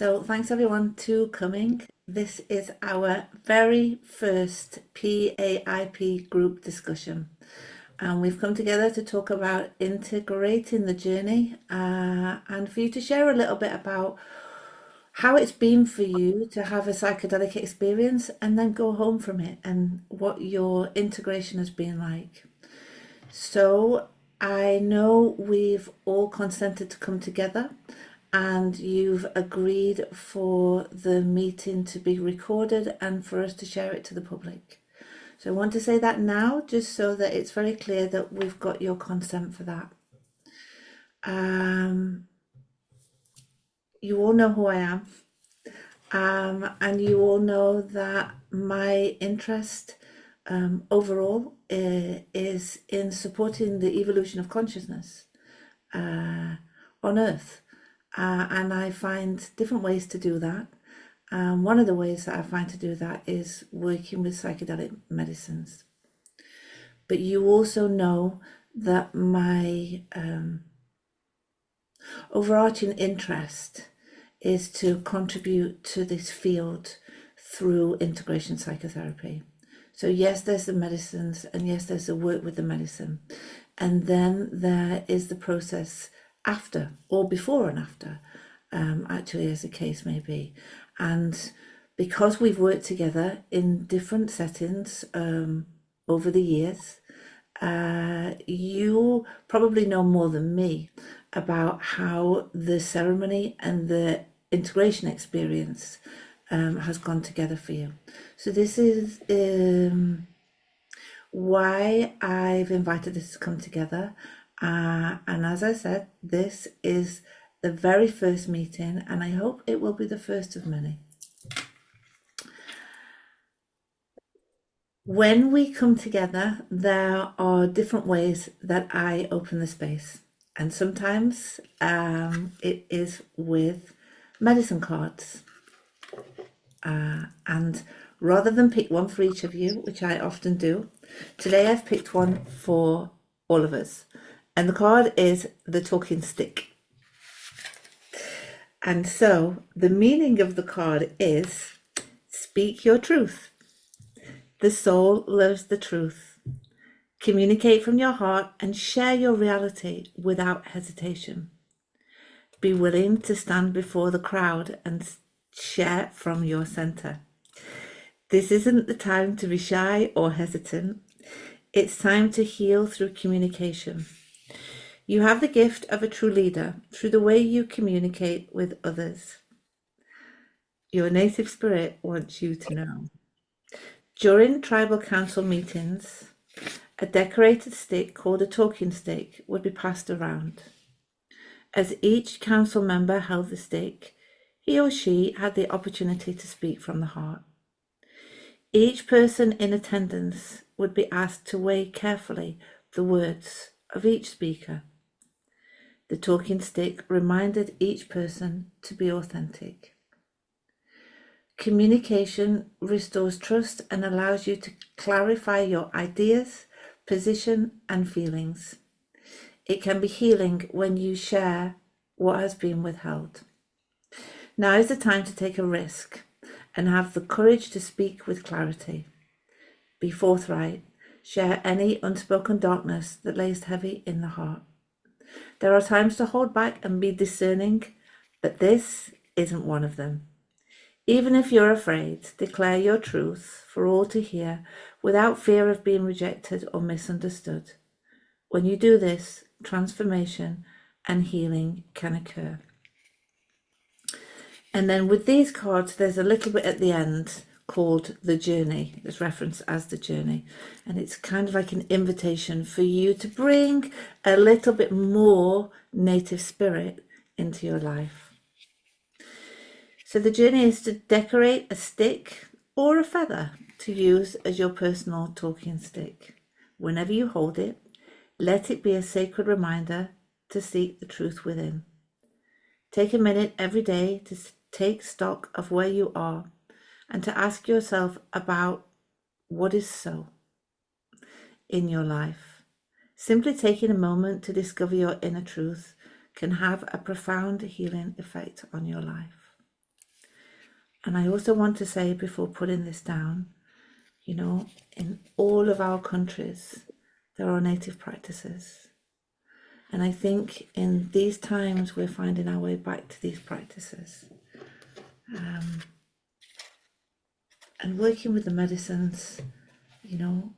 So thanks everyone to coming. This is our very first PAIP group discussion. And we've come together to talk about integrating the journey and for you to share a little bit about how it's been for you to have a psychedelic experience and then go home from it and what your integration has been like. So I know we've all consented to come together and you've agreed for the meeting to be recorded and for us to share it to the public. So I want to say that now, just so that it's very clear that we've got your consent for that. You all know who I am, and you all know that my interest overall is in supporting the evolution of consciousness on Earth. And I find different ways to do that. One of the ways that I find to do that is working with psychedelic medicines. But you also know that my overarching interest is to contribute to this field through integration psychotherapy. So yes, there's the medicines, and yes, there's the work with the medicine. And then there is the process after, or before and after, actually, as the case may be. And because we've worked together in different settings over the years, you probably know more than me about how the ceremony and the integration experience has gone together for you. So this is why I've invited this to come together. And as I said, this is the very first meeting, and I hope it will be the first of many. When we come together, there are different ways that I open the space. And sometimes it is with medicine cards. And rather than pick one for each of you, which I often do, today I've picked one for all of us. And the card is the talking stick. And so the meaning of the card is speak your truth. The soul loves the truth. Communicate from your heart and share your reality without hesitation. Be willing to stand before the crowd and share from your center. This isn't the time to be shy or hesitant. It's time to heal through communication. You have the gift of a true leader through the way you communicate with others. Your native spirit wants you to know. During tribal council meetings, a decorated stick called a talking stick would be passed around. As each council member held the stick, he or she had the opportunity to speak from the heart. Each person in attendance would be asked to weigh carefully the words of each speaker. The talking stick reminded each person to be authentic. Communication restores trust and allows you to clarify your ideas, position, and feelings. It can be healing when you share what has been withheld. Now is the time to take a risk and have the courage to speak with clarity. Be forthright. Share any unspoken darkness that lays heavy in the heart. There are times to hold back and be discerning, but this isn't one of them. Even if you're afraid, declare your truth for all to hear without fear of being rejected or misunderstood. When you do this, transformation and healing can occur. And then with these cards, there's a little bit at the end called the journey. It's referenced as the journey. And it's kind of like an invitation for you to bring a little bit more native spirit into your life. So the journey is to decorate a stick or a feather to use as your personal talking stick. Whenever you hold it, let it be a sacred reminder to seek the truth within. Take a minute every day to take stock of where you are and to ask yourself about what is so in your life. Simply taking a moment to discover your inner truth can have a profound healing effect on your life. And I also want to say before putting this down, you know, in all of our countries, there are native practices. And I think in these times, we're finding our way back to these practices. And working with the medicines, you know,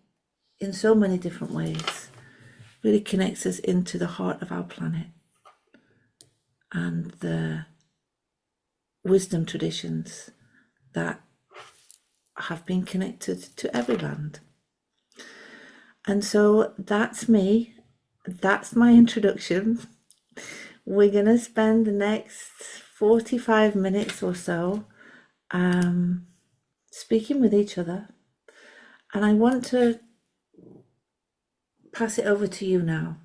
in so many different ways, really connects us into the heart of our planet and the wisdom traditions that have been connected to every land. And so that's me. That's my introduction. We're going to spend the next 45 minutes or so speaking with each other. And I want to pass it over to you now.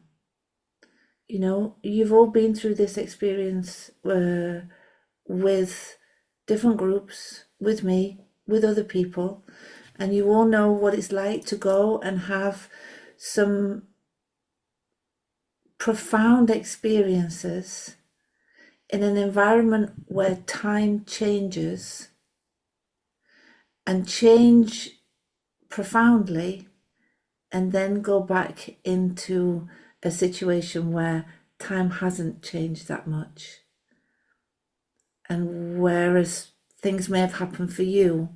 You know, you've all been through this experience with different groups, with me, with other people, and you all know what it's like to go and have some profound experiences in an environment where time changes and change profoundly, and then go back into a situation where time hasn't changed that much. And whereas things may have happened for you,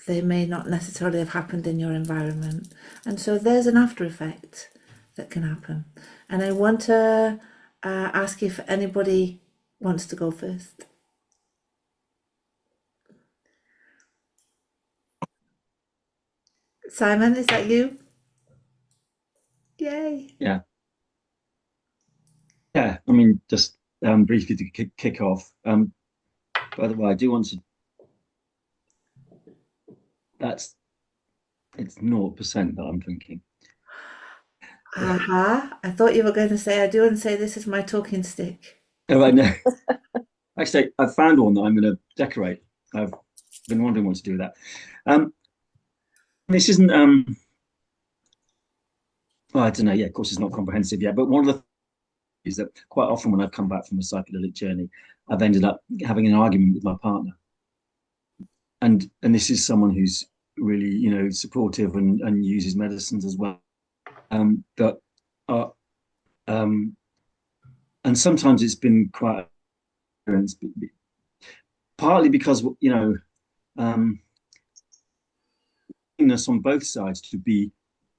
they may not necessarily have happened in your environment. And so there's an after effect that can happen. And I want to ask if anybody wants to go first. Simon, is that you? Yay. Yeah. Yeah. I mean, just briefly to kick off. By the way, I do want to. That's it's 0% that I'm thinking. Aha. I thought you were going to say, I do want to say this is my talking stick. Oh, I know. Actually, I've found one that I'm going to decorate. I've been wondering what to do with that. Um, this isn't. Well, I don't know. Yeah, of course, it's not comprehensive yet. But one of the things is that quite often when I've come back from a psychedelic journey, I've ended up having an argument with my partner, and this is someone who's really supportive and uses medicines as well. But uh, um, and sometimes it's been quite partly because um, willingness on both sides to be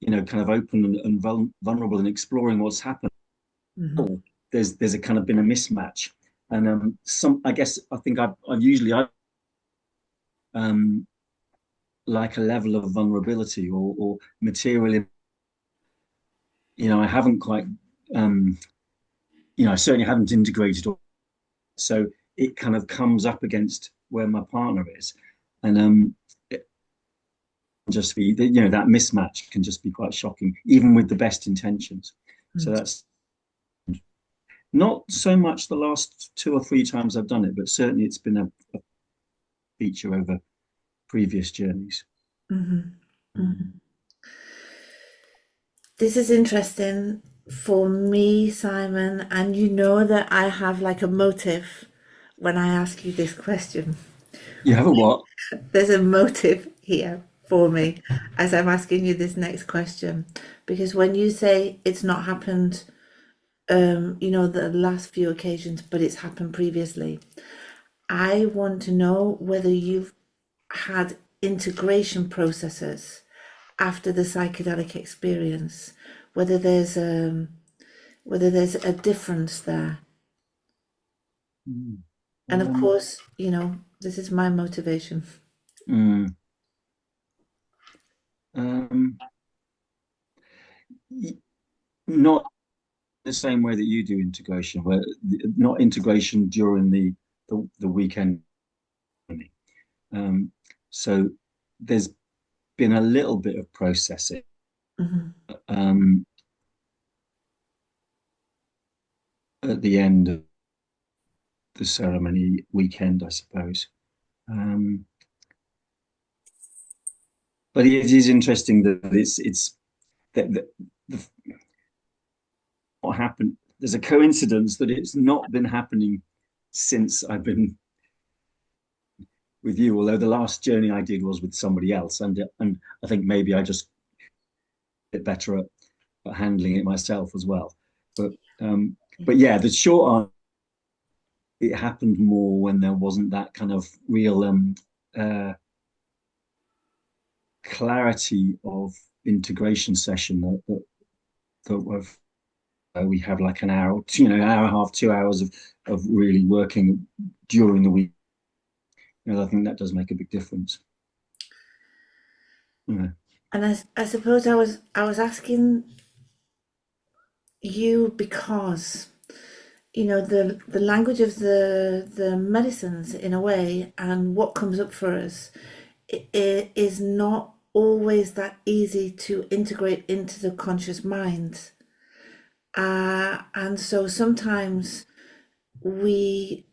kind of open and vulnerable and exploring what's happened. Mm-hmm. There's a kind of been a mismatch, and some I guess I think I've usually um, like a level of vulnerability or material. I haven't quite I certainly haven't integrated, so it kind of comes up against where my partner is, and it just be that mismatch can just be quite shocking, even with the best intentions. So that's not so much the last 2 or 3 times I've done it, but certainly it's been a feature over previous journeys. Mm-hmm. Mm-hmm. This is interesting for me, Simon, and you know that I have like a motive when I ask you this question. You have a what? There's a motive here for me as I'm asking you this next question. Because when you say it's not happened, the last few occasions, but it's happened previously, I want to know whether you've had integration processes after the psychedelic experience, whether there's a difference there. Mm. And of Um, course, this is my motivation. mm, um, Not the same way that you do integration, where not integration during the weekend. Um, so there's been a little bit of processing Hmm. um, at the end of the ceremony weekend, I suppose. Um, but it is interesting that it's that the, what happened. There's a coincidence that it's not been happening since I've been with you, although the last journey I did was with somebody else, and I think maybe I just get better at handling it myself as well. But but yeah, the short answer, it happened more when there wasn't that kind of real uh, clarity of integration session that we have like an hour, hour and a half, 2 hours of really working during the week. I think that does make a big difference. Yeah. And I suppose I was asking you because the language of the medicines in a way, and what comes up for us is not always that easy to integrate into the conscious mind. And so sometimes we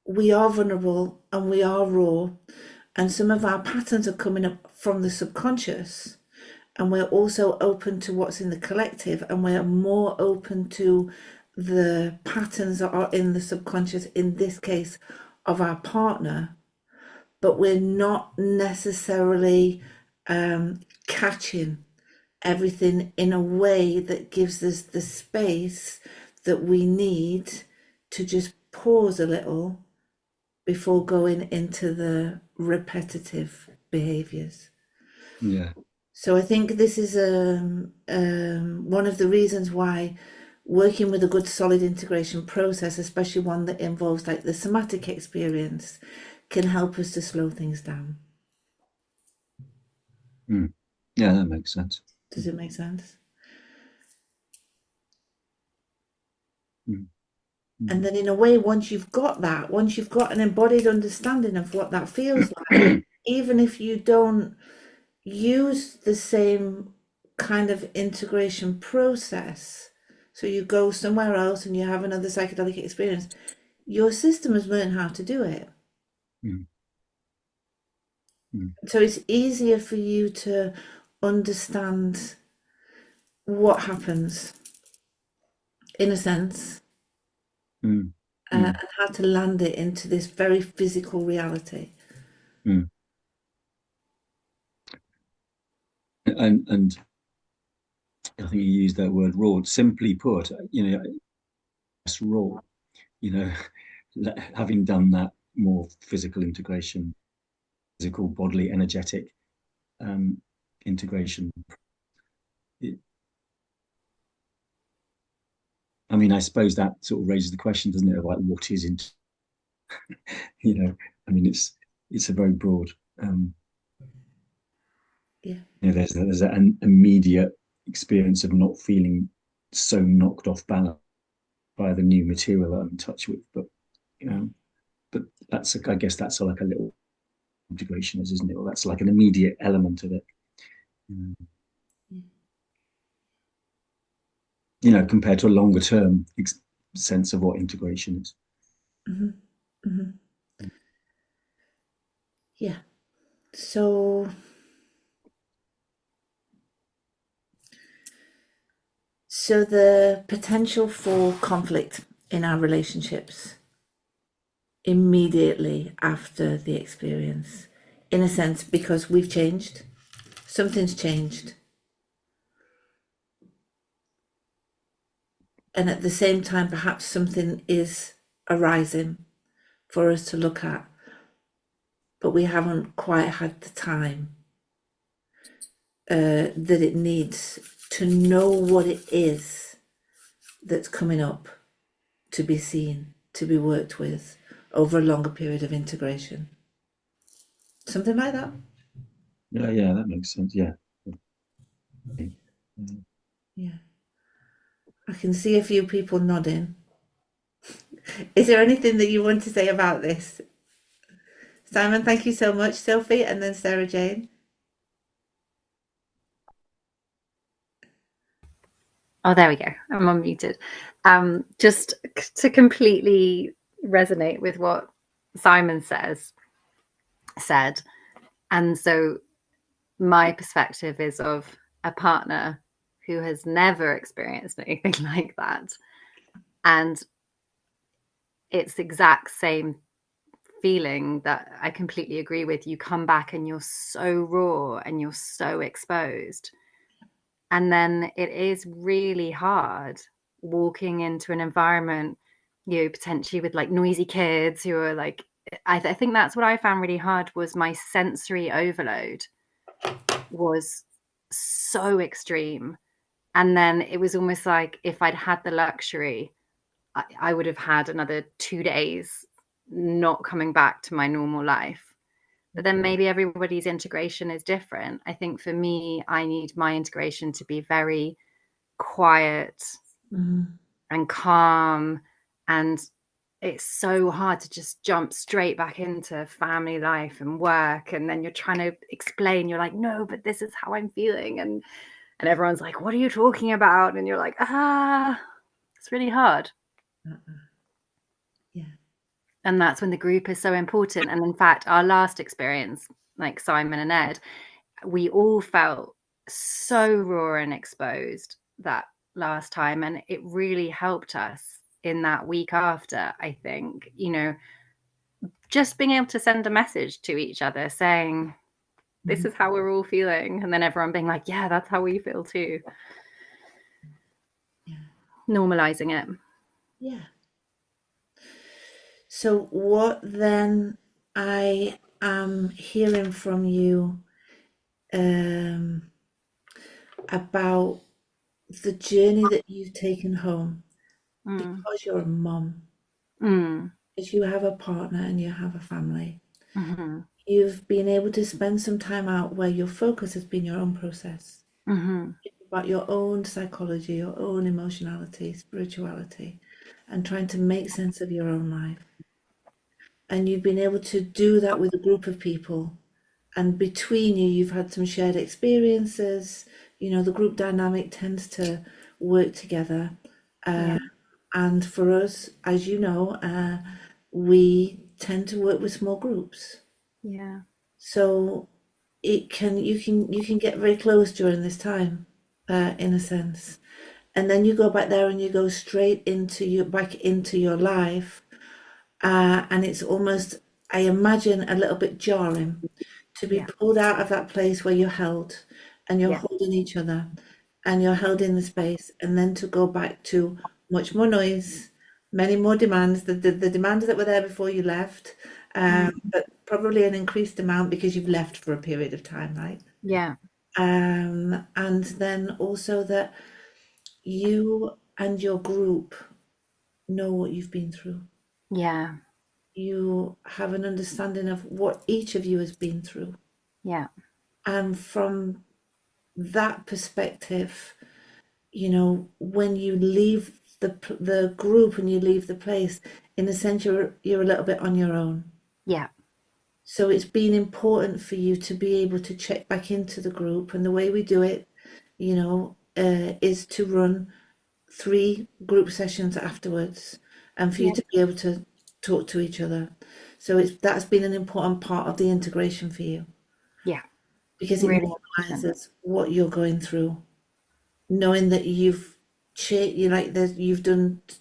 we are vulnerable and we are raw, and some of our patterns are coming up from the subconscious, and we're also open to what's in the collective, and we're more open to the patterns that are in the subconscious, in this case of our partner, but we're not necessarily catching everything in a way that gives us the space that we need to just pause a little before going into the repetitive behaviors. Yeah. So I think this is one of the reasons why working with a good solid integration process, especially one that involves like the somatic experience, can help us to slow things down. Yeah, that makes sense. Does it make sense? Mm. And then in a way, once you've got an embodied understanding of what that feels like, even if you don't use the same kind of integration process, so you go somewhere else and you have another psychedelic experience, your system has learned how to do it. Mm. Mm. So it's easier for you to understand what happens, in a sense, Mm. and how to land it into this very physical reality. Mm. And I think you used that word raw. Simply put, it's raw. You know, having done that more physical integration, physical, bodily, energetic integration. I mean, I suppose that sort of raises the question, doesn't it, of like what is into, I mean, it's a very broad. Yeah. There's an immediate experience of not feeling so knocked off balance by the new material that I'm in touch with, but I guess that's like a little integration, isn't it? Or that's like an immediate element of it. Compared to a longer term sense of what integration is. Mm-hmm. Mm-hmm. Yeah. So the potential for conflict in our relationships immediately after the experience, in a sense, because we've changed, something's changed. And at the same time, perhaps something is arising for us to look at, but we haven't quite had the time that it needs to know what it is that's coming up, to be seen, to be worked with over a longer period of integration. Something like that. Yeah, that makes sense. Yeah. Yeah. I can see a few people nodding. Is there anything that you want to say about this? Simon, thank you so much. Sophie, and then Sarah Jane. Oh, there we go. I'm unmuted. Just to completely resonate with what Simon said. And so my perspective is of a partner who has never experienced anything like that. And it's the exact same feeling that I completely agree with. You come back and you're so raw and you're so exposed. And then it is really hard walking into an environment, potentially with like noisy kids who are like, I think that's what I found really hard, was my sensory overload was so extreme. And then it was almost like if I'd had the luxury, I would have had another 2 days not coming back to my normal life. But then maybe everybody's integration is different. I think for me, I need my integration to be very quiet and calm. And it's so hard to just jump straight back into family life and work. And then you're trying to explain, you're like, no, but this is how I'm feeling. And everyone's like, what are you talking about? And you're like, it's really hard. Yeah. And that's when the group is so important. And in fact, our last experience, like Simon and Ed, we all felt so raw and exposed that last time. And it really helped us in that week after, I think, just being able to send a message to each other saying, this is how we're all feeling. And then everyone being like, yeah, that's how we feel too. Yeah. Normalizing it. Yeah. So what then I am hearing from you about the journey that you've taken home, because you're a mom, because you have a partner and you have a family. You've been able to spend some time out where your focus has been your own process, about your own psychology, your own emotionality, spirituality, and trying to make sense of your own life. And you've been able to do that with a group of people. And between you, you've had some shared experiences. The group dynamic tends to work together. And for us, as you know, we tend to work with small groups. Yeah. So you can get very close during this time, in a sense. And then you go back there and you go straight back into your life. And it's almost, I imagine, a little bit jarring to be pulled out of that place where you're held and you're holding each other and you're held in the space, and then to go back to much more noise, many more demands, the demands that were there before you left, but probably an increased amount because you've left for a period of time, right? Yeah. And then also that you and your group know what you've been through. Yeah. You have an understanding of what each of you has been through. Yeah. And from that perspective, when you leave the group and you leave the place, in a sense, you're a little bit on your own. Yeah. So it's been important for you to be able to check back into the group. And the way we do it, is to run 3 group sessions afterwards, and for you to be able to talk to each other. So that's been an important part of the integration for you. Yeah. Because it Really normalizes what you're going through, knowing that you've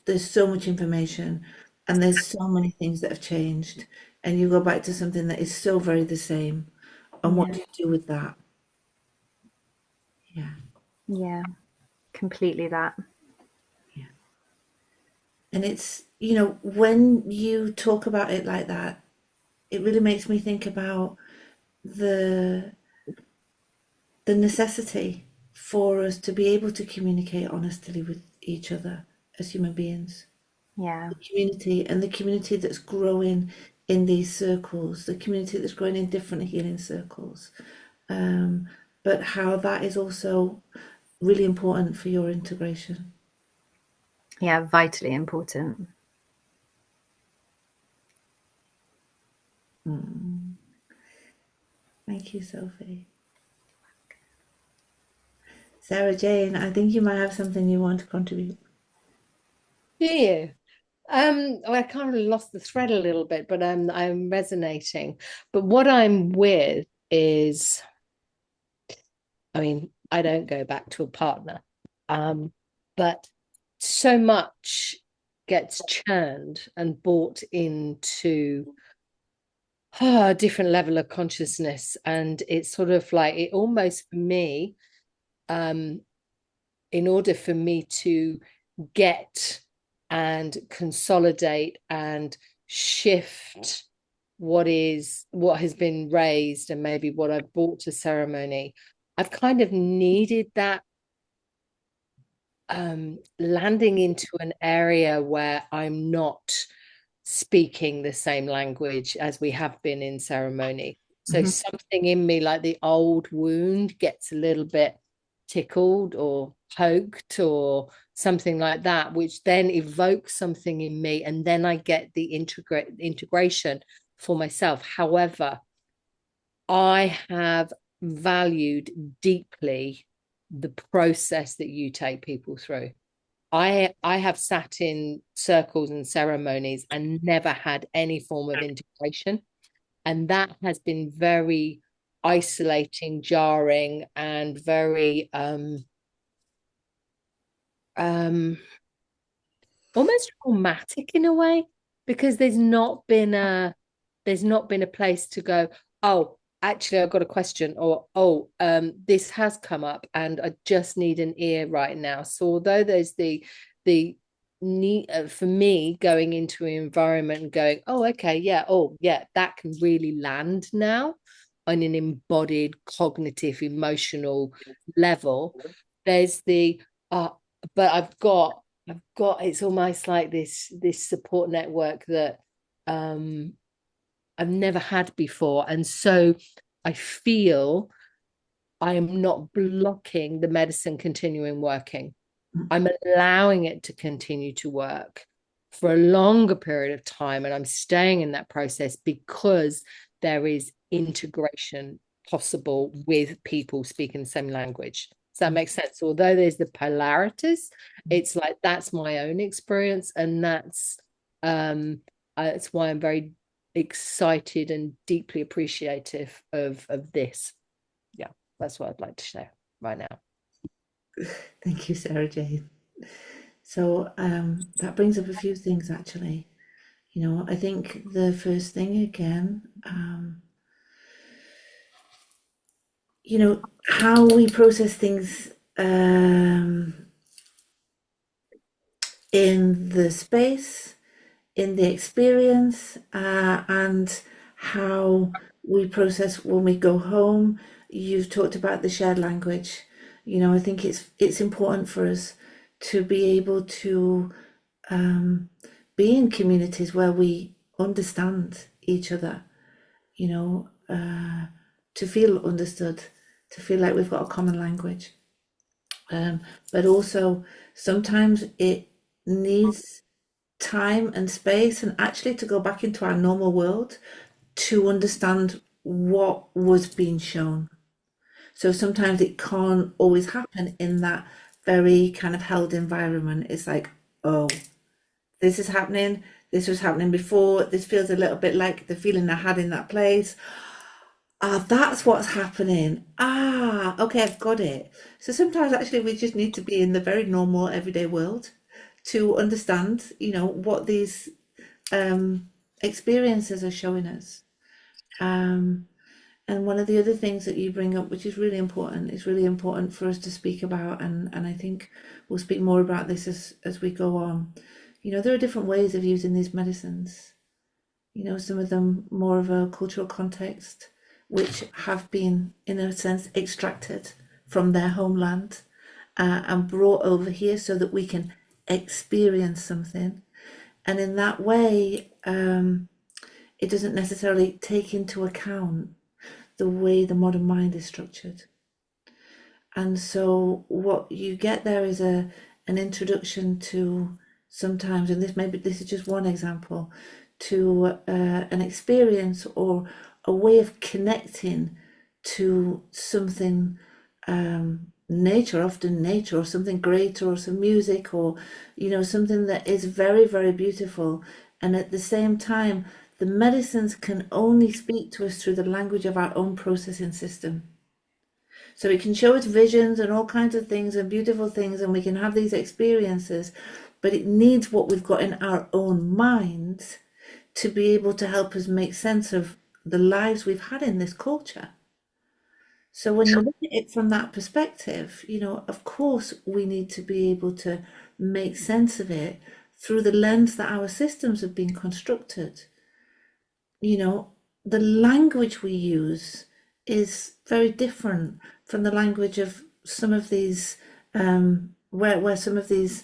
there's so much information and there's so many things that have changed, and you go back to something that is so very the same. And what do you do with that? Yeah. Yeah. Completely that. Yeah. And it's, when you talk about it like that, it really makes me think about the necessity for us to be able to communicate honestly with each other as human beings. Yeah. The community that's growing in these circles, the community that's growing in different healing circles, but how that is also really important for your integration. Yeah. Vitally important. Thank you, Sophie. Sarah Jane, I think you might have something you want to contribute. Do you? I kind of lost the thread a little bit, but I'm resonating. But what I'm with is, I mean, I don't go back to a partner, but so much gets churned and bought into a different level of consciousness. And it's sort of like, it almost for me, in order for me to get and consolidate and shift what has been raised and maybe what I've brought to ceremony, I've kind of needed that landing into an area where I'm not speaking the same language as we have been in ceremony. So something in me, like the old wound, gets a little bit tickled or poked or something like that, which then evokes something in me, and then I get the integration for myself. However, I have valued deeply the process that you take people through. I have sat in circles and ceremonies and never had any form of integration. And that has been very isolating, jarring, and very almost traumatic in a way, because there's not been a place to go, oh, actually I've got a question, or oh, this has come up and I just need an ear right now. So although there's the need for me going into an environment and going, oh, okay, yeah, oh yeah, that can really land now on an embodied cognitive emotional level, there's the but I've got it's almost like this support network that I've never had before. And so I feel I am not blocking the medicine continuing working. I'm allowing it to continue to work for a longer period of time. And I'm staying in that process because there is integration possible with people speaking the same language. Does that make sense? Although there's the polarities, it's like that's my own experience. And that's why I'm very excited and deeply appreciative of this. Yeah, that's what I'd like to share right now. Thank you, Sarah Jane. So that brings up a few things actually. You know, I think the first thing again, you know, how we process things in the space, in the experience, and how we process when we go home. You've talked about the shared language. You know, I think it's important for us to be able to be in communities where we understand each other, you know, to feel understood, to feel like we've got a common language. But also sometimes it needs time and space and actually to go back into our normal world to understand what was being shown. So sometimes it can't always happen in that very kind of held environment. It's like, oh, this is happening. This was happening before. This feels a little bit like the feeling I had in that place. That's what's happening. Okay, I've got it. So sometimes actually we just need to be in the very normal everyday world to understand, you know, what these experiences are showing us. And one of the other things that you bring up, which is really important, is really important for us to speak about, and I think we'll speak more about this as we go on. You know, there are different ways of using these medicines. You know, some of them more of a cultural context, which have been, in a sense, extracted from their homeland and brought over here so that we can experience something. And in that way, it doesn't necessarily take into account the way the modern mind is structured. And so what you get there is an introduction to sometimes, and this is just one example, to an experience or a way of connecting to something nature, often nature, or something greater, or some music, or, you know, something that is very, very beautiful. And at the same time, the medicines can only speak to us through the language of our own processing system. So it can show us visions and all kinds of things and beautiful things, and we can have these experiences, but it needs what we've got in our own minds to be able to help us make sense of the lives we've had in this culture. So when you look at it from that perspective, of course, we need to be able to make sense of it through the lens that our systems have been constructed. The language we use is very different from the language of some of these, where some of these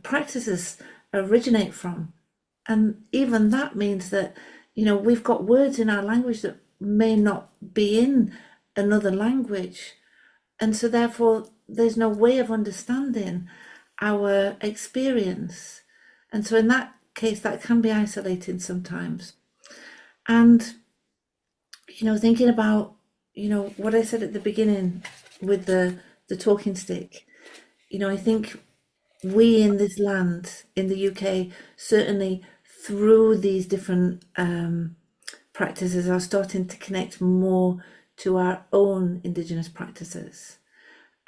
practices originate from. And even that means that, we've got words in our language that may not be in another language. And so therefore, there's no way of understanding our experience. And so in that case, that can be isolating sometimes. And, thinking about, what I said at the beginning with the talking stick, I think we in this land, in the UK, certainly through these different practices are starting to connect more to our own Indigenous practices,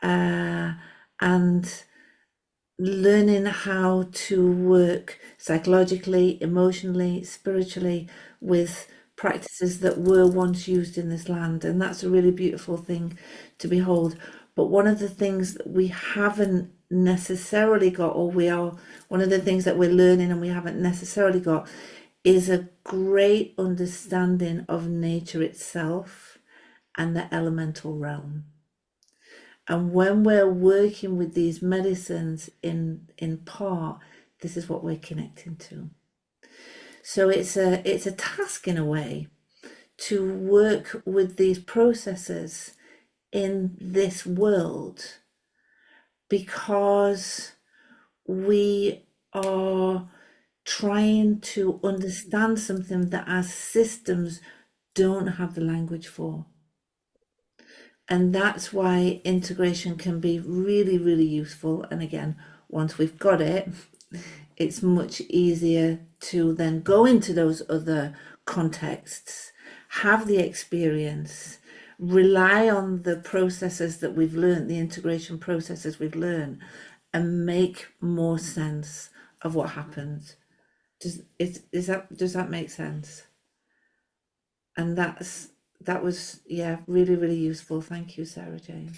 and learning how to work psychologically, emotionally, spiritually with practices that were once used in this land. And that's a really beautiful thing to behold. But one of the things that we haven't necessarily got, one of the things that we're learning and we haven't necessarily got, is a great understanding of nature itself and the elemental realm. And when we're working with these medicines in part, this is what we're connecting to. So it's a task in a way to work with these processes in this world, because we are trying to understand something that our systems don't have the language for. And that's why integration can be really, really useful. And again, once we've got it, it's much easier to then go into those other contexts, have the experience, rely on the processes that we've learned, the integration processes we've learned, and make more sense of what happens. Does that make sense? And that was, really, really useful. Thank you, Sarah Jane.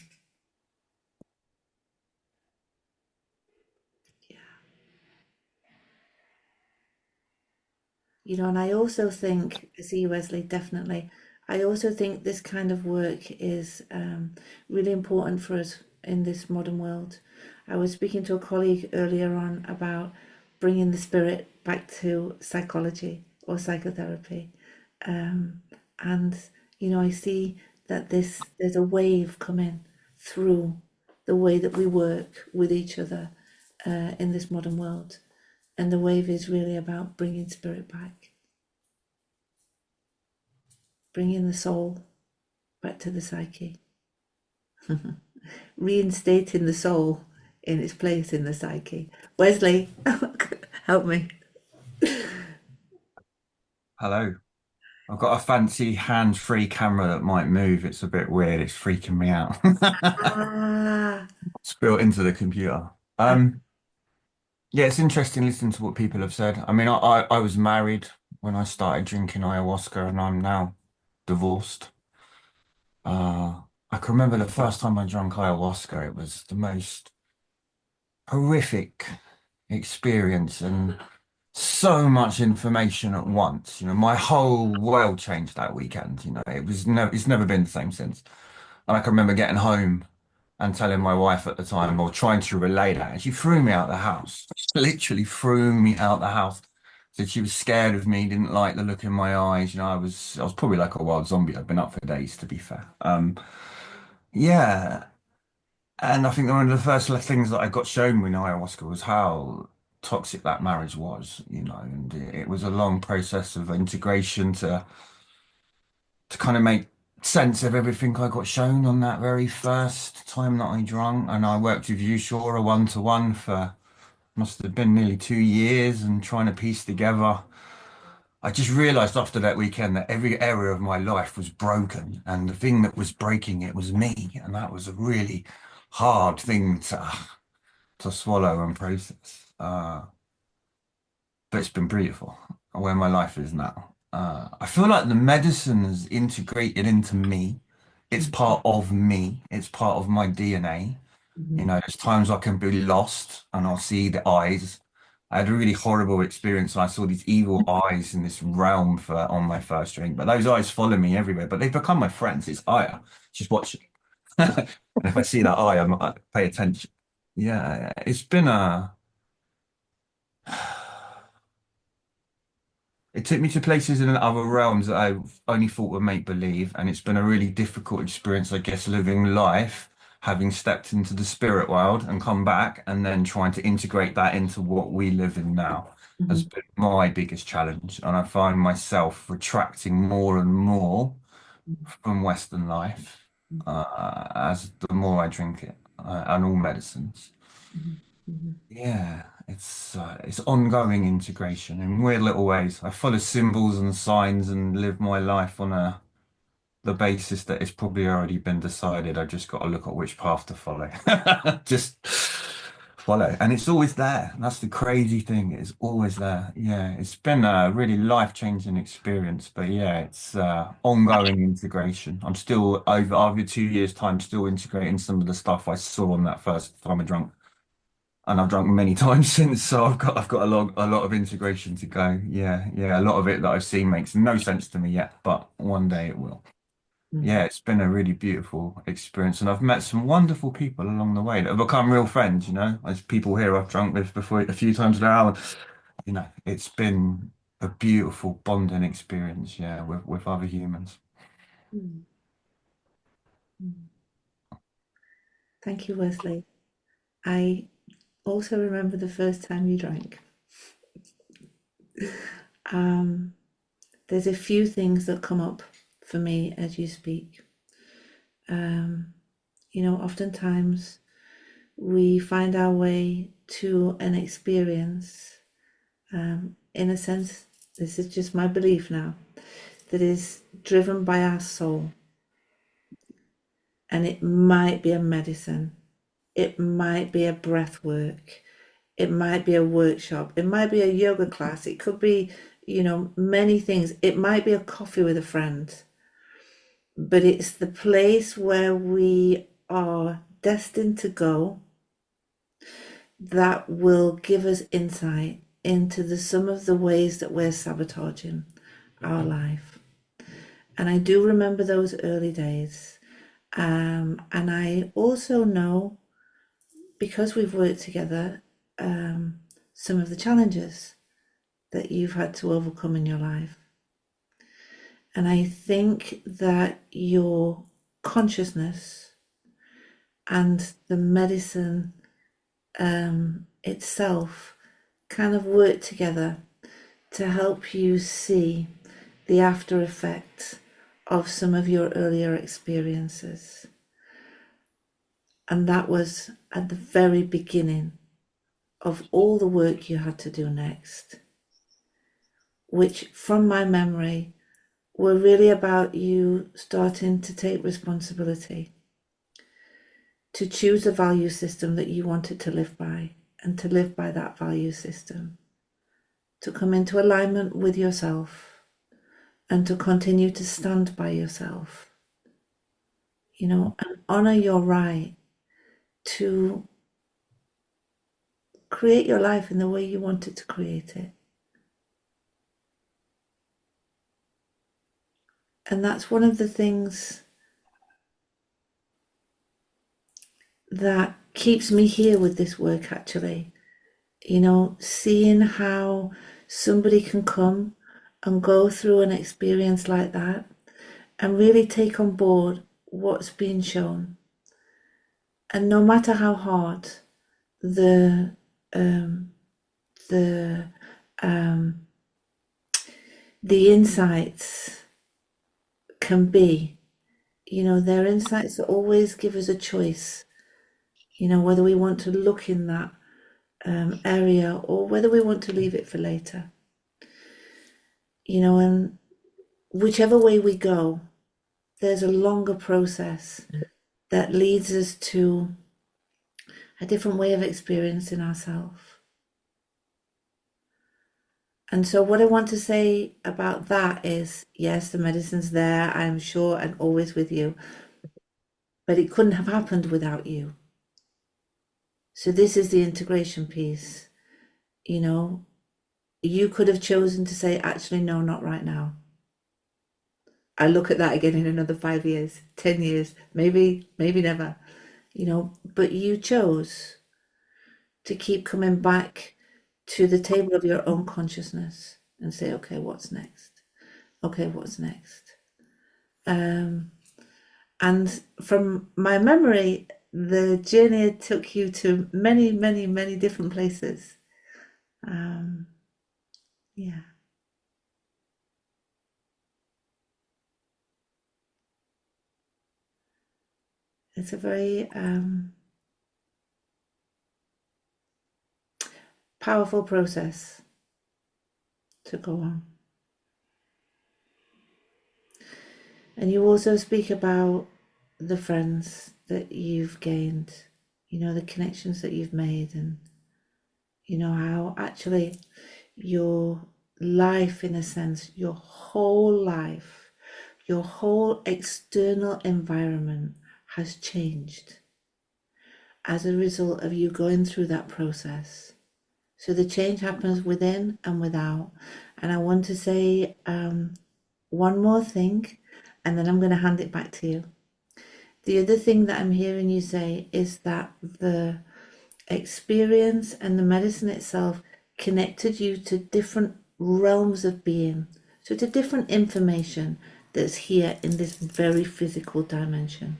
And I also think, I see you, Wesley, definitely. I also think this kind of work is really important for us in this modern world. I was speaking to a colleague earlier on about bringing the spirit back to psychology or psychotherapy. And, I see that there's a wave coming through the way that we work with each other in this modern world. And the wave is really about bringing spirit back, bringing the soul back to the psyche, reinstating the soul in its place in the psyche. Wesley, help me. Hello. I've got a fancy hands-free camera that might move. It's a bit weird. It's freaking me out. It's built into the computer. Yeah, it's interesting listening to what people have said. I mean, I was married when I started drinking ayahuasca, and I'm now divorced. I can remember the first time I drank ayahuasca. It was the most horrific experience, and so much information at once. My whole world changed that weekend. It's never been the same since. And I can remember getting home and telling my wife at the time, or trying to relay that, and she threw me out the house. She literally threw me out the house. Said she was scared of me, didn't like the look in my eyes. I was probably like a wild zombie. I'd been up for days, to be fair. Yeah. And I think one of the first things that I got shown with ayahuasca was how toxic that marriage was, and it was a long process of integration to kind of make sense of everything I got shown on that very first time that I drank. And I worked with you, Shora, one-to-one for must have been nearly 2 years, and trying to piece together. I just realized after that weekend that every area of my life was broken, and the thing that was breaking it was me. And that was a really hard thing to swallow and process. But it's been beautiful where my life is now. I feel like the medicine is integrated into me. It's part of me. It's part of my DNA. You know, there's times I can be lost and I'll see the eyes. I had a really horrible experience. I saw these evil eyes in this realm for on my first drink, but those eyes follow me everywhere. But they've become my friends. It's Aya. Just watch it. And if I see that eye, I pay attention. Yeah, it's been a. It took me to places in other realms that I only thought were make believe, and it's been a really difficult experience, I guess, living life, having stepped into the spirit world and come back, and then trying to integrate that into what we live in now has been my biggest challenge. And I find myself retracting more and more from Western life as the more I drink it, and all medicines. Yeah, it's ongoing integration in weird little ways. I follow symbols and signs and live my life on the basis that it's probably already been decided. I just got to look at which path to follow. Just follow. And it's always there. That's the crazy thing. It's always there. Yeah, it's been a really life-changing experience. But yeah, it's ongoing integration. I'm still over 2 years' time, still integrating some of the stuff I saw on that first time I drank. And I've drunk many times since, so I've got a lot of integration to go. Yeah, yeah. A lot of it that I've seen makes no sense to me yet, but one day it will. Yeah, it's been a really beautiful experience, and I've met some wonderful people along the way that have become real friends. You know, there's people here I've drunk with before a few times now, and you know, it's been a beautiful bonding experience. Yeah, with other humans. Thank you, Wesley. I also remember the first time you drank. There's a few things that come up for me as you speak. Oftentimes we find our way to an experience, in a sense, this is just my belief now, that is driven by our soul. And it might be a medicine, it might be a breath work, it might be a workshop, it might be a yoga class, it could be, many things. It might be a coffee with a friend, but it's the place where we are destined to go that will give us insight into some of the ways that we're sabotaging our life. And I do remember those early days. And I also know, because we've worked together, some of the challenges that you've had to overcome in your life. And I think that your consciousness and the medicine itself kind of work together to help you see the after effects of some of your earlier experiences. And that was at the very beginning of all the work you had to do next, which from my memory were really about you starting to take responsibility, to choose a value system that you wanted to live by, and to live by that value system, to come into alignment with yourself, and to continue to stand by yourself, and honor your right to create your life in the way you wanted to create it. And that's one of the things that keeps me here with this work, actually. Seeing how somebody can come and go through an experience like that and really take on board what's being shown. And no matter how hard the insights can be, their insights always give us a choice, whether we want to look in that area or whether we want to leave it for later. And whichever way we go, there's a longer process that leads us to a different way of experiencing ourselves. And so what I want to say about that is, yes, the medicine's there, I'm sure, and always with you, but it couldn't have happened without you. So this is the integration piece. You know, you could have chosen to say, actually, no, not right now. I look at that again in another 5 years, 10 years, maybe never, you know, but you chose to keep coming back to the table of your own consciousness and say, okay, what's next? Okay, what's next? And from my memory, the journey took you to many, many, many different places. Yeah. It's a very powerful process to go on. And you also speak about the friends that you've gained, you know, the connections that you've made, and you know how actually your life, in a sense, your whole life, your whole external environment has changed as a result of you going through that process. So the change happens within and without. And I want to say one more thing, and then I'm going to hand it back to you. The other thing that I'm hearing you say is that the experience and the medicine itself connected you to different realms of being, so to different information that's here in this very physical dimension.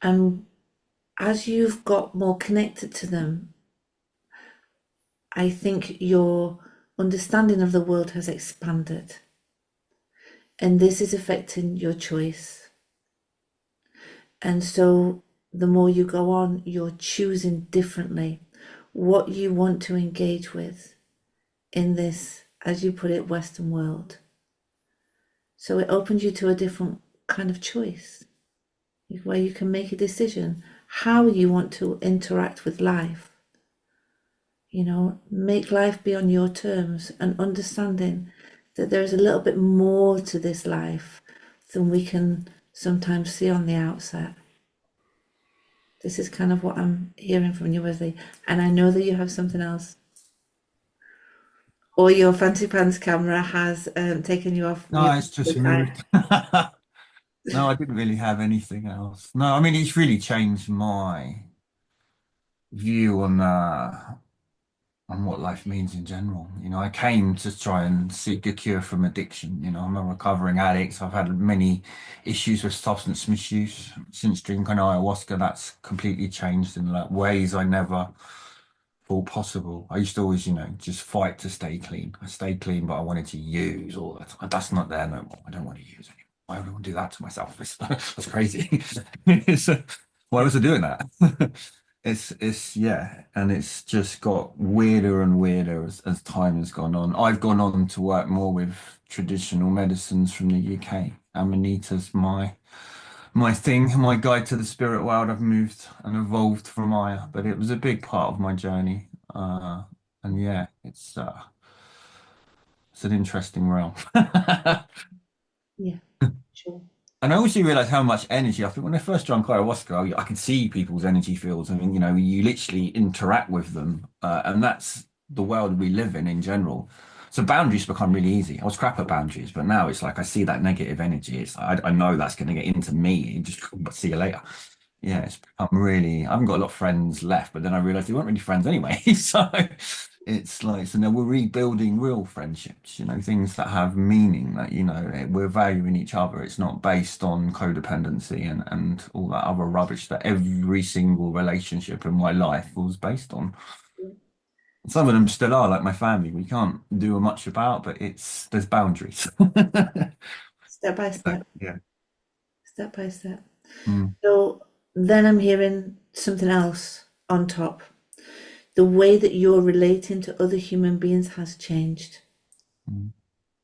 And as you've got more connected to them, I think your understanding of the world has expanded. And this is affecting your choice. And so the more you go on, you're choosing differently what you want to engage with in this, as you put it, Western world. So it opens you to a different kind of choice, where you can make a decision how you want to interact with life. You know, make life be on your terms, and understanding that there's a little bit more to this life than we can sometimes see on the outset. This is kind of what I'm hearing from you, Wesley. And I know that you have something else. Or your fancy pants camera has taken you off No, mute. it's just moved. No, I didn't really have anything else. No, I mean, it's really changed my view on what life means in general. You know, I came to try and seek a cure from addiction. You know, I'm a recovering addict. I've had many issues with substance misuse since drinking ayahuasca. That's completely changed in like ways I never thought possible. I used to always, you know, just fight to stay clean. I stayed clean, but I wanted to use all the time. That's not there no more. I don't want to use anymore. Why would I want to do that to myself? That's crazy. Why was I doing that? It's yeah, and it's just got weirder and weirder as time has gone on. I've gone on to work more with traditional medicines from the UK. Amanita's my thing, my guide to the spirit world. I've moved and evolved from Aya, but it was a big part of my journey. And yeah, it's an interesting realm. Yeah, sure. And I also realized how much energy. I think when I first drank ayahuasca, I could see people's energy fields. I mean, you know, you literally interact with them, and that's the world we live in general. So boundaries become really easy. I was crap at boundaries, but now it's like I see that negative energy. It's I know that's going to get into me. Just see you later. Yeah, it's become really. I haven't got a lot of friends left, but then I realized they weren't really friends anyway. So it's like, so now we're rebuilding real friendships, you know, things that have meaning, that, you know, we're valuing each other. It's not based on codependency and all that other rubbish that every single relationship in my life was based on. Some of them still are, like my family. We can't do much about, but there's boundaries. Step by step, Yeah. step by step. Mm, So then I'm hearing something else on top. The way that you're relating to other human beings has changed. mm,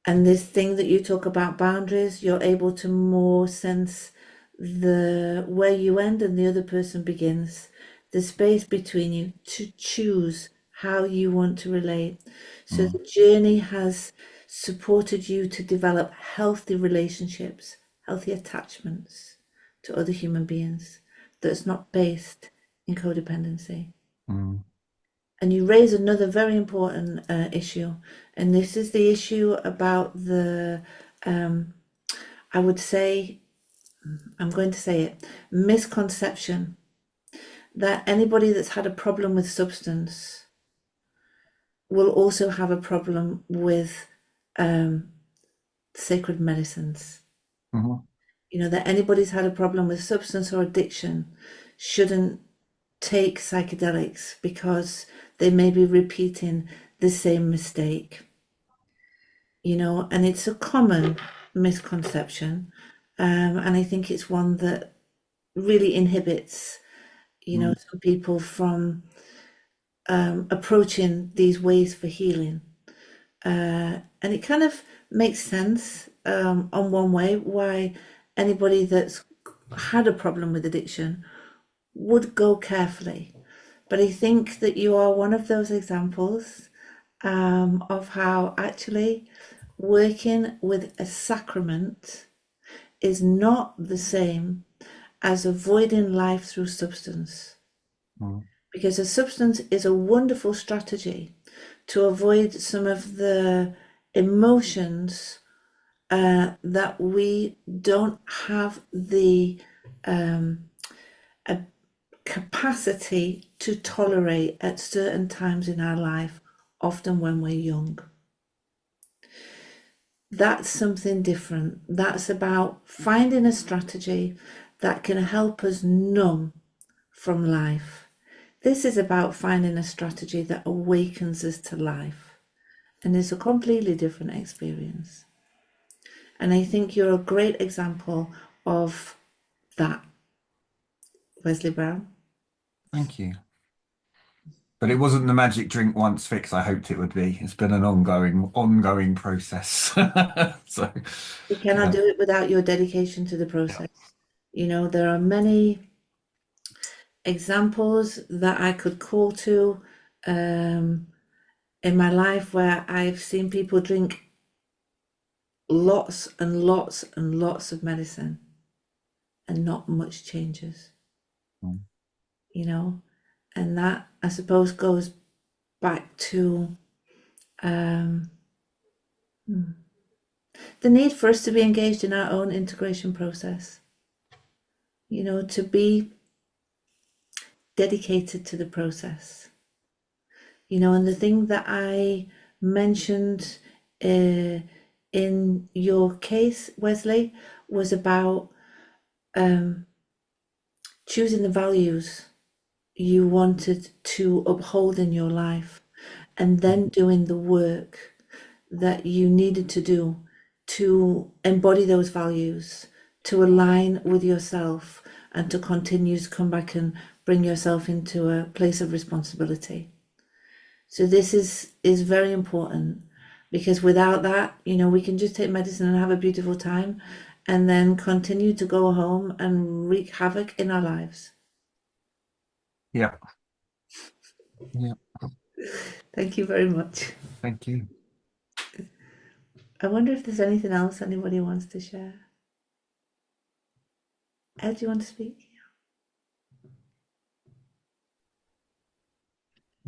And this thing that you talk about boundaries, you're able to more sense the where you end and the other person begins, the space between you to choose how you want to relate. So the journey has supported you to develop healthy relationships, healthy attachments to other human beings that's not based in codependency. Mm. And you raise another very important issue, and this is the issue about the, I would say, I'm going to say it, misconception that anybody that's had a problem with substance will also have a problem with sacred medicines. Mhm. You know, that anybody's had a problem with substance or addiction shouldn't take psychedelics because they may be repeating the same mistake. You know, and it's a common misconception. And I think it's one that really inhibits, you know, some people from approaching these ways for healing. And it kind of makes sense on one way why anybody that's had a problem with addiction would go carefully. But I think that you are one of those examples of how actually working with a sacrament is not the same as avoiding life through substance. Because a substance is a wonderful strategy to avoid some of the emotions that we don't have the capacity to tolerate at certain times in our life, often when we're young. That's something different. That's about finding a strategy that can help us numb from life. This is about finding a strategy that awakens us to life. And it's a completely different experience. And I think you're a great example of that, Wesley Brown. Thank you. But it wasn't the magic drink once fix I hoped it would be. It's been an ongoing process. So You cannot do it without your dedication to the process. You know, there are many examples that I could call to in my life where I've seen people drink lots and lots and lots of medicine and not much changes. You know, and that I suppose goes back to the need for us to be engaged in our own integration process, you know, to be dedicated to the process, you know. And the thing that I mentioned in your case, Wesley, was about choosing the values you wanted to uphold in your life and then doing the work that you needed to do to embody those values, to align with yourself, and to continue to come back and bring yourself into a place of responsibility. So this is very important, because without that, you know, we can just take medicine and have a beautiful time and then continue to go home and wreak havoc in our lives. yeah. Yeah. Thank you very much. Thank you. I wonder if there's anything else anybody wants to share. Ed, do you want to speak?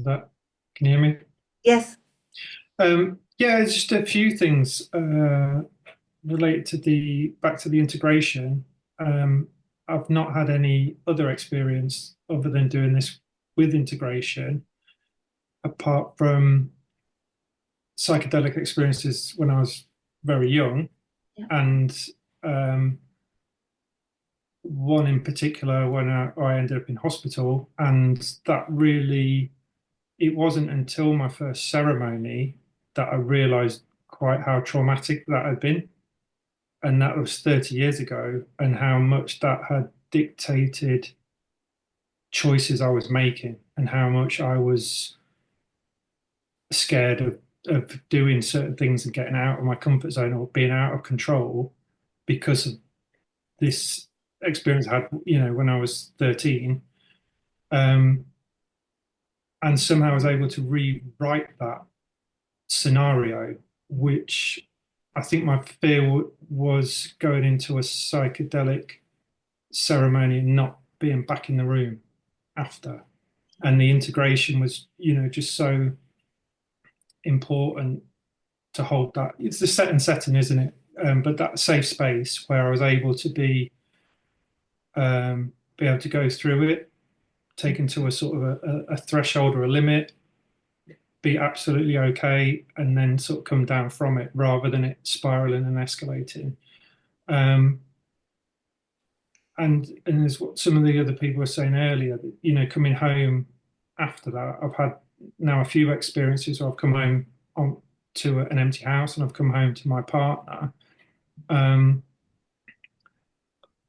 Can you hear me? Yes. Yeah, it's just a few things related to back to the integration. I've not had any other experience other than doing this with integration, apart from psychedelic experiences when I was very young, and one in particular when I ended up in hospital, and that really, it wasn't until my first ceremony that I realized quite how traumatic that had been. And that was 30 years ago, and how much that had dictated choices I was making, and how much I was scared of doing certain things and getting out of my comfort zone or being out of control because of this experience I had, you know, when I was 13. and somehow I was able to rewrite that scenario, which I think my fear was going into a psychedelic ceremony and not being back in the room after. And the integration was, just so important to hold that. It's the setting, isn't it? But that safe space where I was able to be able to go through it, taken to a sort of a threshold or a limit, be absolutely okay, and then sort of come down from it rather than it spiraling and escalating. And as what some of the other people were saying earlier, coming home after that, I've had now a few experiences where I've come home to an empty house and I've come home to my partner.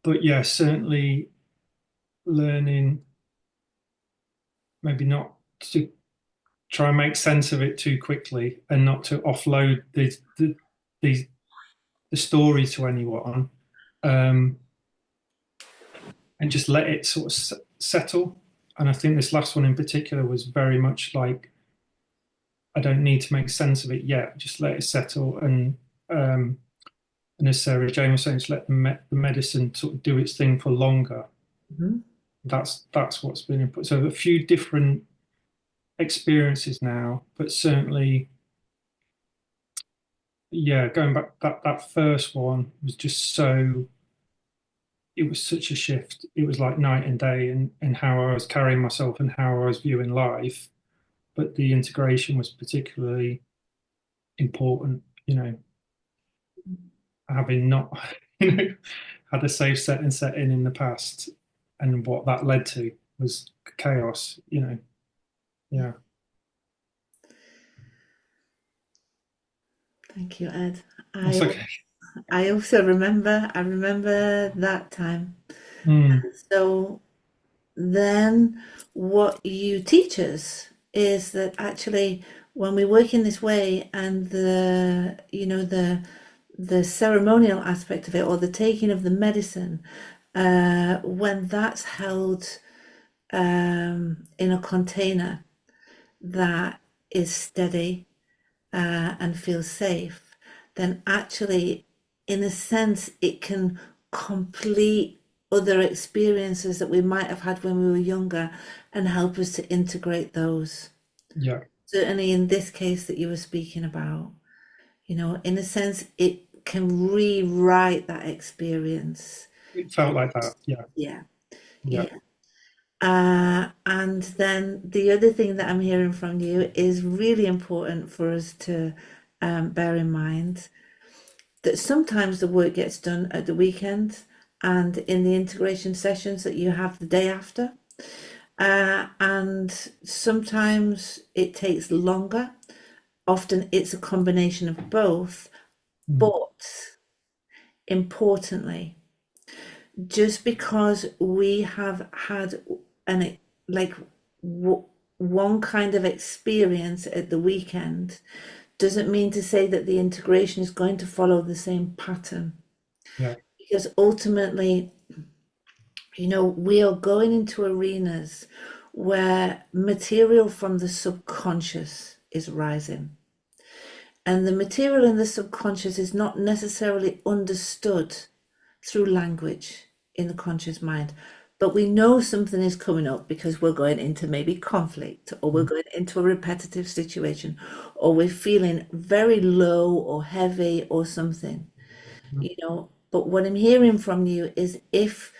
But yeah, certainly learning maybe not to try and make sense of it too quickly and not to offload the story to anyone, and just let it sort of settle. And I think this last one in particular was very much like, I don't need to make sense of it yet, just let it settle. And as Sarah Jane was saying, just let the medicine sort of do its thing for longer. Mm-hmm. That's what's been input. So a few different experiences now, but certainly, yeah, going back, that first one was just so, it was such a shift. It was like night and day in how I was carrying myself and how I was viewing life. But the integration was particularly important, having not had a safe setting in the past, and what that led to was chaos, yeah. Thank you, Ed. That's okay. I also remember that time. So then what you teach us is that actually when we work in this way, and the ceremonial aspect of it, or the taking of the medicine, when that's held in a container that is steady and feels safe, then actually, in a sense, it can complete other experiences that we might have had when we were younger and help us to integrate those. Yeah. Certainly in this case that you were speaking about, in a sense, it can rewrite that experience. It felt like that. Yeah. And then the other thing that I'm hearing from you is really important for us to bear in mind, that sometimes the work gets done at the weekend and in the integration sessions that you have the day after. And sometimes it takes longer. Often it's a combination of both. But importantly, just because we have had one kind of experience at the weekend doesn't mean to say that the integration is going to follow the same pattern. Yeah. Because ultimately, we are going into arenas where material from the subconscious is rising. And the material in the subconscious is not necessarily understood through language in the conscious mind. But we know something is coming up because we're going into maybe conflict, or we're going into a repetitive situation, or we're feeling very low or heavy or something, But what I'm hearing from you is, if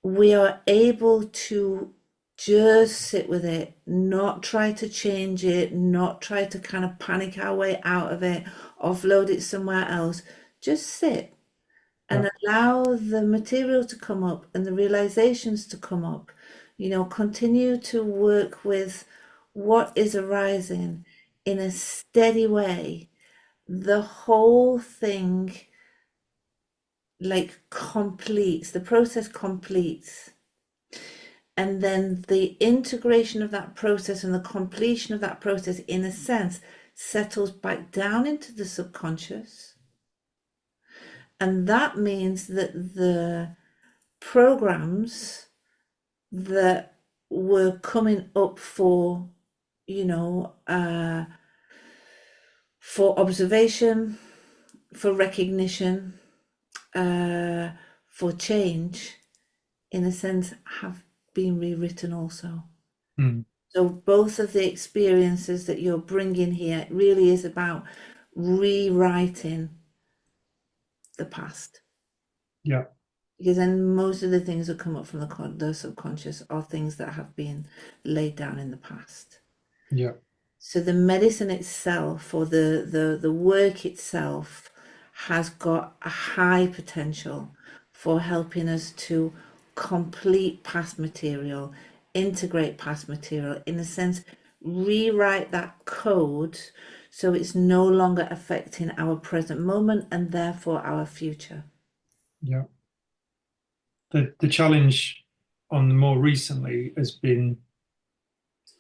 we are able to just sit with it, not try to change it, not try to kind of panic our way out of it, offload it somewhere else, just sit and allow the material to come up and the realizations to come up. Continue to work with what is arising in a steady way. The whole thing completes, the process completes. And then the integration of that process and the completion of that process, in a sense, settles back down into the subconscious. And that means that the programs that were coming up for you know, for observation, for recognition, for change, in a sense, have been rewritten also. Mm. So both of the experiences that you're bringing here really is about rewriting the past. Yeah. Because then most of the things that come up from the subconscious are things that have been laid down in the past. Yeah. So the medicine itself, or the work itself, has got a high potential for helping us to complete past material, integrate past material, in a sense, rewrite that code so it's no longer affecting our present moment and therefore our future. Yeah. The challenge on the more recently has been,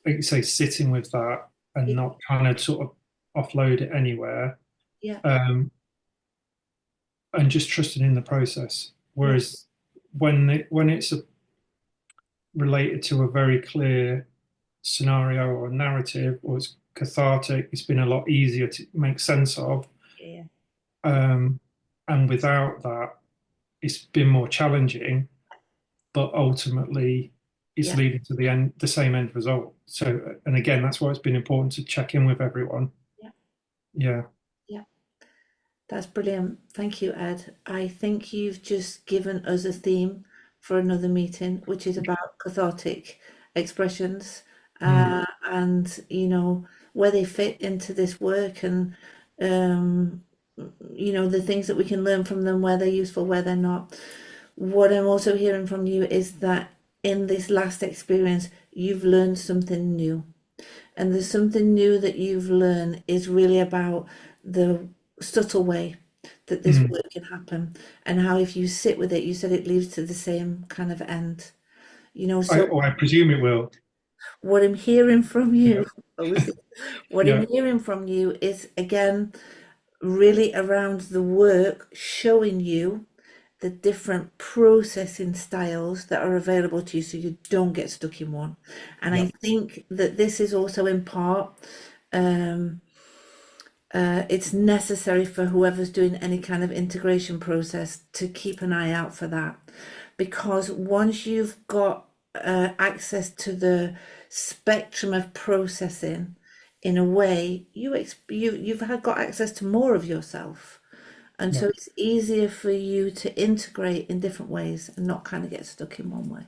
like you say, sitting with that and not trying to sort of offload it anywhere, Yeah. and just trusting in the process. Whereas when it's related to a very clear scenario or narrative, or it's cathartic, it's been a lot easier to make sense of. Yeah. And without that, it's been more challenging, but ultimately it's Yeah. leading to the same end result. So, and again, that's why it's been important to check in with everyone. Yeah. Yeah. Yeah. That's brilliant. Thank you, Ed. I think you've just given us a theme for another meeting, which is about cathartic expressions, and you know where they fit into this work, and you know the things that we can learn from them, where they're useful, where they're not. What I'm also hearing from you is that in this last experience, you've learned something new. And there's something new that you've learned is really about the subtle way that this work can happen, and how if you sit with it, you said it leads to the same kind of end. You know, so I presume it will. what I'm hearing from you, what Yeah. I'm hearing from you is again really around the work showing you the different processing styles that are available to you so you don't get stuck in one. And I think that this is also in part it's necessary for whoever's doing any kind of integration process to keep an eye out for that, because once you've got access to the spectrum of processing, in a way you've got access to more of yourself, and so it's easier for you to integrate in different ways and not kind of get stuck in one way.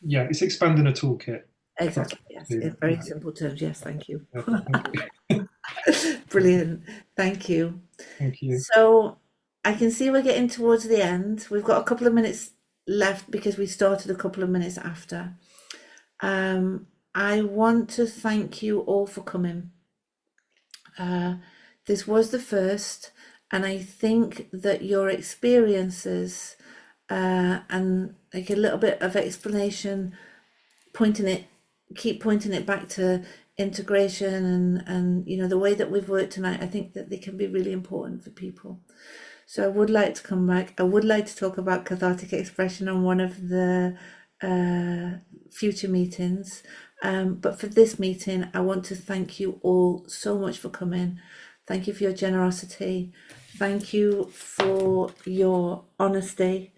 Yeah, it's expanding a toolkit. Exactly, yes, in very simple terms. Yes, thank you. Yeah, thank you. Brilliant, thank you. Thank you. So I can see we're getting towards the end. We've got a couple of minutes left because we started a couple of minutes after. I want to thank you all for coming. This was the first, and I think that your experiences and like a little bit of explanation, keep pointing it back to integration and you know the way that we've worked tonight. I think that they can be really important for people. So I would like to come back. I would like to talk about cathartic expression on one of the future meetings. But for this meeting, I want to thank you all so much for coming. Thank you for your generosity. Thank you for your honesty.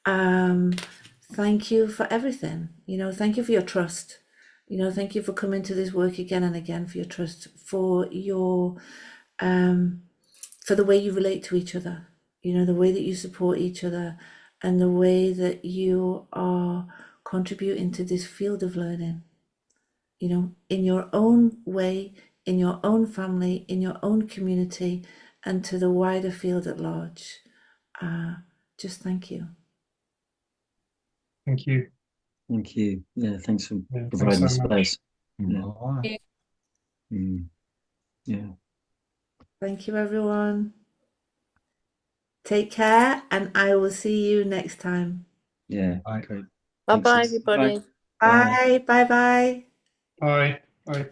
Thank you for everything. You know, thank you for your trust. You know, thank you for coming to this work again and again, for your trust, for your for the way you relate to each other. You know, the way that you support each other and the way that you are contributing to this field of learning. You know, in your own way, in your own family, in your own community, and to the wider field at large. Just thank you. Thank you. Thank you. Yeah, thanks for Thanks providing the so much. space. Yeah. Yeah. Thank you, everyone. Take care, and I will see you next time. Yeah. Bye. Great. Bye bye, Thanks. everybody. Bye, bye, bye. Bye. Bye.